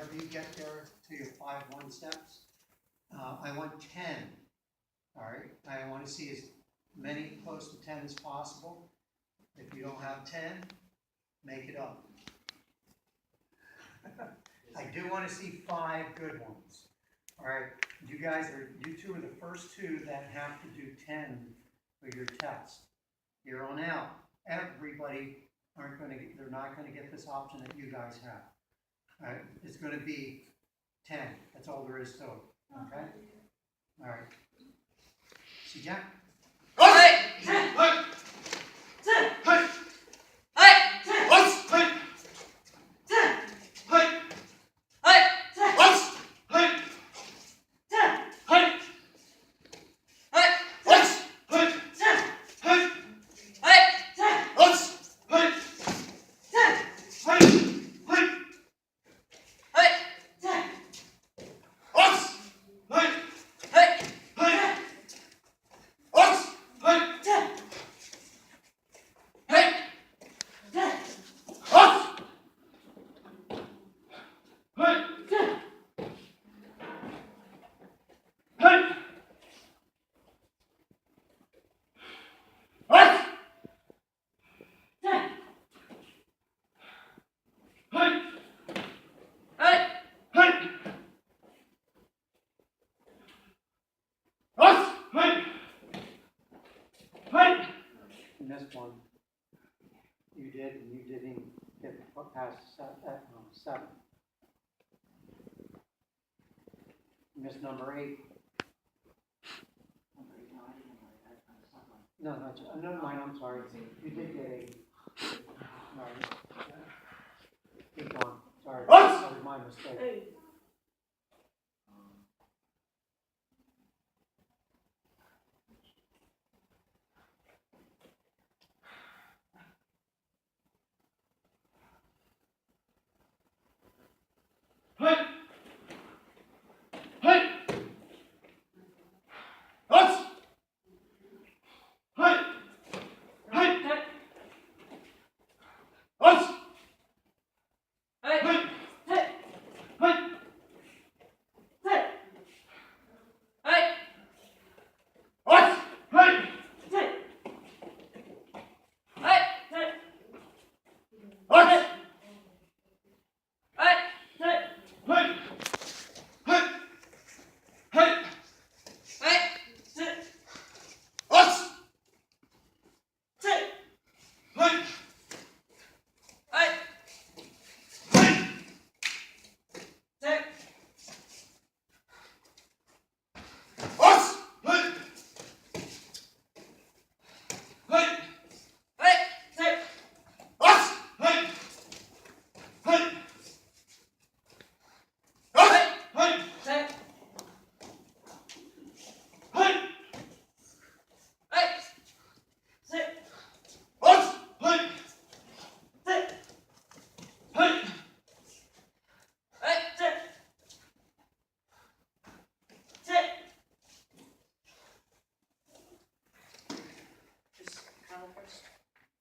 whenever you get there to your 5-1 steps, I want 10. All right, I want to see as many close to 10 as possible. If you don't have 10, make it up. I do want to see 5 good ones. All right, you two are the first 2 that have to do 10 for your test. Here on out, everybody they're not going to get this option that you guys have. All right, it's going to be 10. That's all there is to it. Okay? All right. See, Jack? You missed one. You did, and you didn't get past 7. You missed number 8. No, never mind, I'm sorry. You did get 8. All right. Keep going. Sorry, that was my mistake.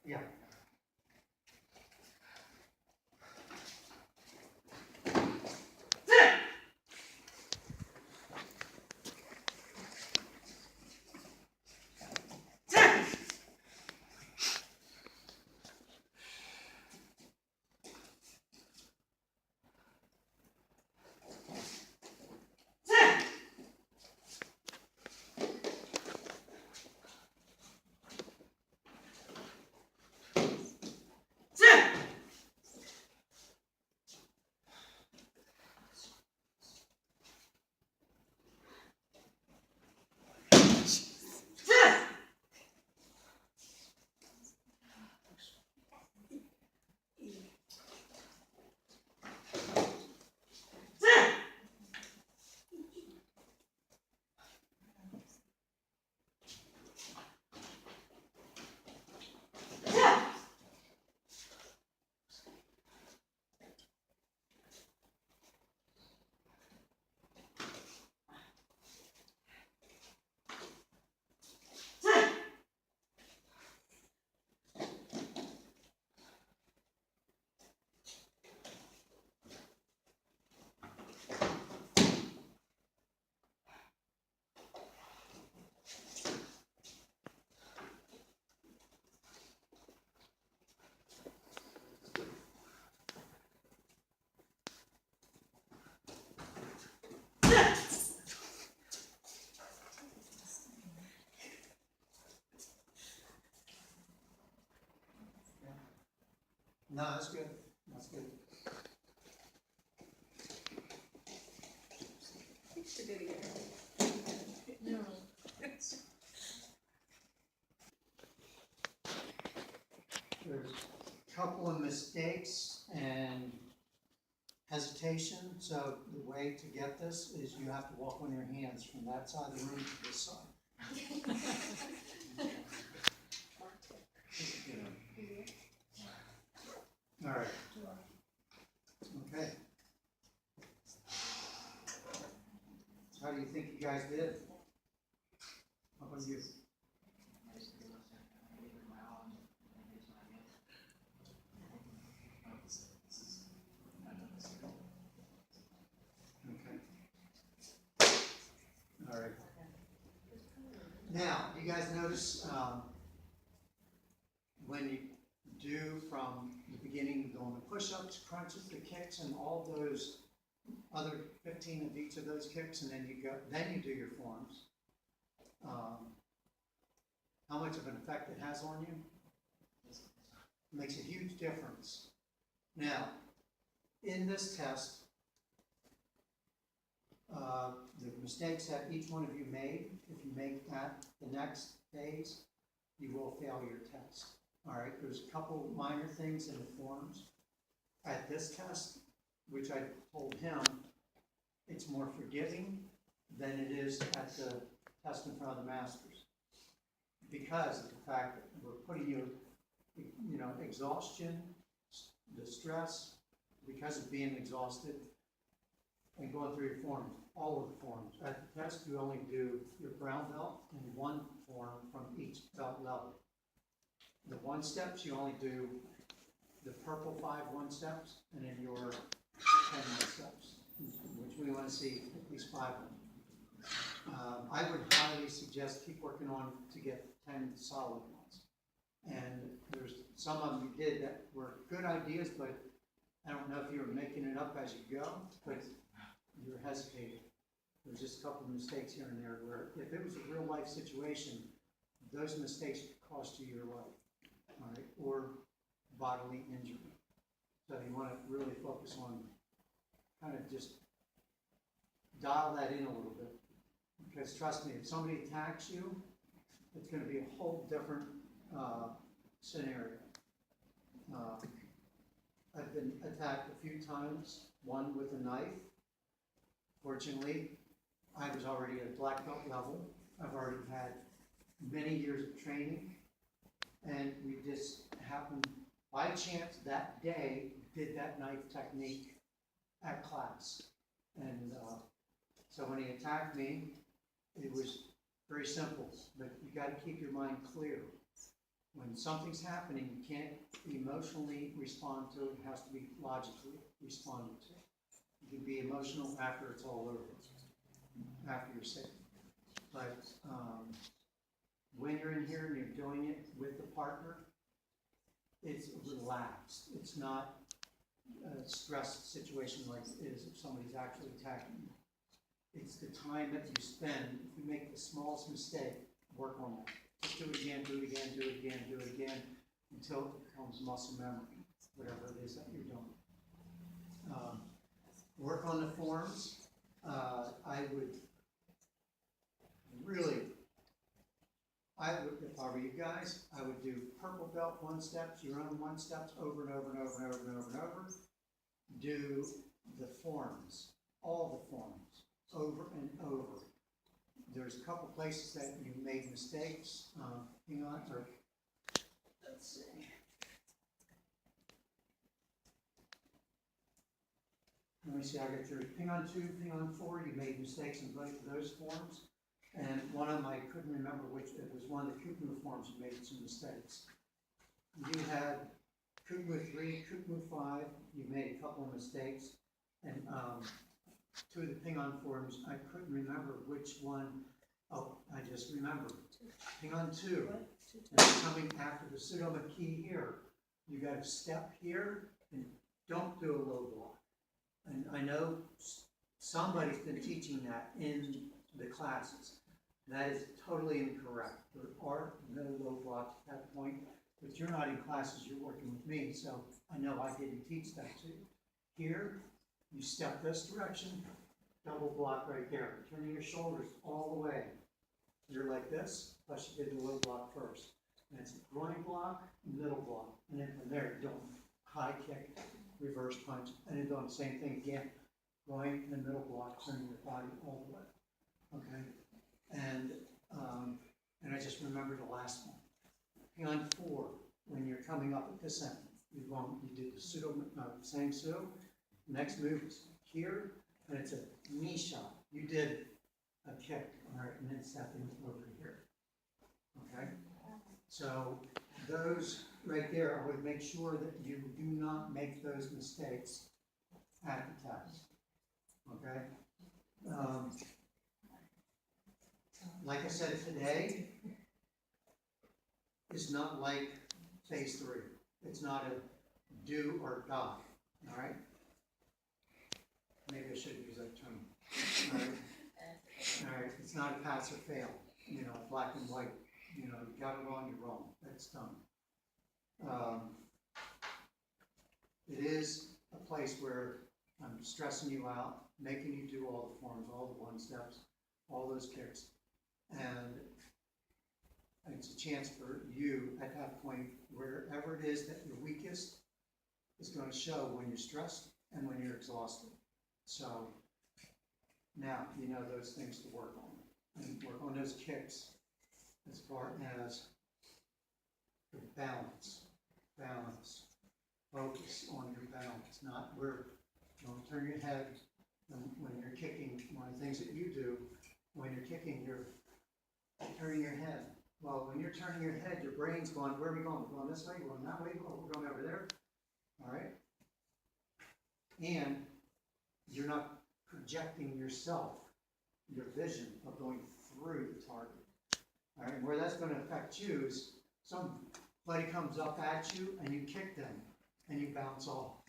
Yeah. No, that's good. That's good. Used to do it. No. There's a couple of mistakes and hesitation, so the way to get this is you have to walk on your hands from that side of the room to this side. All right. Okay. So how do you think you guys did? How about you? Okay. All right. Now, you guys notice when you do from the beginning, doing the push-ups, crunches, the kicks, and all those other 15 of each of those kicks, and then you do your forms. How much of an effect it has on you? It makes a huge difference. Now, in this test, the mistakes that each one of you made, if you make that the next phase, you will fail your test. All right, there's a couple minor things in the forms. At this test, which I told him, it's more forgiving than it is at the test in front of the masters. Because of the fact that we're putting you, exhaustion, the stress, because of being exhausted, and going through your forms, all of the forms. At the test, you only do your brown belt and one form from each belt level. The 1 steps, you only do the purple 5 1-steps, and then your 10 1-steps, which we want to see at least 5 of them. I would highly suggest keep working on to get 10 solid ones. And there's some of them you did that were good ideas, but I don't know if you were making it up as you go, but you're hesitating. There's just a couple of mistakes here and there where if it was a real life situation, those mistakes could cost you your life, all right, or bodily injury. So you want to really focus on kind of just dial that in a little bit. Because trust me, if somebody attacks you, it's going to be a whole different scenario. I've been attacked a few times, one with a knife. Fortunately, I was already at black belt level. I've already had many years of training, and we just happened by chance that day did that knife technique at class. And so when he attacked me, it was very simple, but you got to keep your mind clear. When something's happening, you can't emotionally respond to it. It has to be logically responded to. You can be emotional after it's all over, after you're safe. But when you're in here and you're doing it with the partner, it's relaxed. It's not a stressed situation like it is if somebody's actually attacking you. It's the time that you spend. If you make the smallest mistake, work on that. Just do it again, do it again, do it again, do it again, until it becomes muscle memory, whatever it is that you're doing. Work on the forms. I would, if I were you guys, I would do purple belt 1-steps, your own 1-steps over and over and over and over and over and over. Do the forms, all the forms, over and over. There's a couple places that you made mistakes. Hang on, or let's see. Let me see, I got your ping on 2, ping on 4. You made mistakes in both of those forms. And one of them, I couldn't remember which, it was one of the Kukmu forms you made some mistakes. You had Kukmu 3, Kukmu 5, you made a couple of mistakes. And 2 of the ping on forms, I couldn't remember which one. Oh, I just remembered. Ping on 2. And coming after the Sudoma key here, you got to step here and don't do a low block. And I know somebody's been teaching that in the classes. That is totally incorrect. There are no low blocks at that point, but you're not in classes, you're working with me, so I know I didn't teach that to you. Here, you step this direction, double block right there, turning your shoulders all the way. You're like this, plus you did the low block first. And it's a groin block, middle block, and then from there, you're doing high kick, reverse punch, and then doing the same thing again. Groin and middle block, turning your body all the way, okay? And I just remember the last one. Hang on 4, when you're coming up at this end, you did the pseudo, same pseudo. Next move is here, and it's a knee shot. You did a kick, all right, and then stepping over here, okay? So those right there, I would make sure that you do not make those mistakes at the test, okay? Like I said, today is not like phase 3. It's not a do or die, all right? Maybe I shouldn't use that term, all right? All right, it's not a pass or fail, you know, black and white. You know, you got it wrong, you're wrong. That's done. It is a place where I'm stressing you out, making you do all the forms, all the 1 steps, all those kicks. And it's a chance for you at that point, wherever it is that you're weakest, is going to show when you're stressed and when you're exhausted. So now you know those things to work on. And work on those kicks as far as the balance. Focus on your balance, not where, don't turn your head when you're kicking. One of the things that you do when you're kicking, you're turning your head. Well, when you're turning your head, your brain's going, where are we going? We're going this way, we're going that way, we're going over there. All right? And you're not projecting yourself, your vision of going through the target. All right, and where that's going to affect you is somebody comes up at you and you kick them and you bounce off.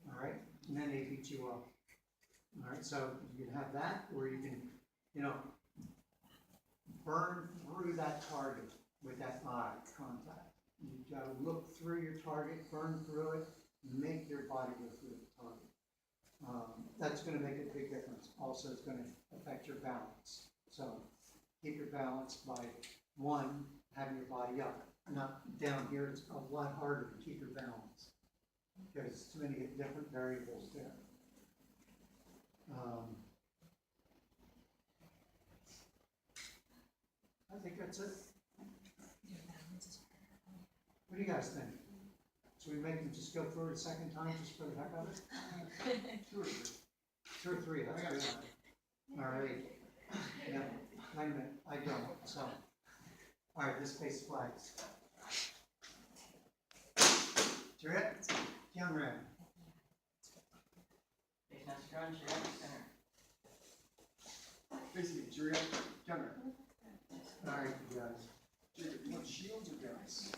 All right, and then they beat you up. All right, so you can have that, or you can, you know, burn through that target with that eye contact. You got to look through your target, burn through it, make your body go through the target. That's going to make a big difference. Also, it's going to affect your balance. So keep your balance by, 1, having your body up, not down here. It's a lot harder to keep your balance because there's too many different variables there. I think that's it. What do you guys think? Should we make them just go through it a second time just for the heck of it? 2 or 3. 2 or 3, that's good. All right. Yeah, wait a minute, I don't, so. All right, this face flags. Juliet, camera. Face mask on, Juliet, center. Basically, Juliet, camera. All right, you guys. Jacob, you want shields or guns?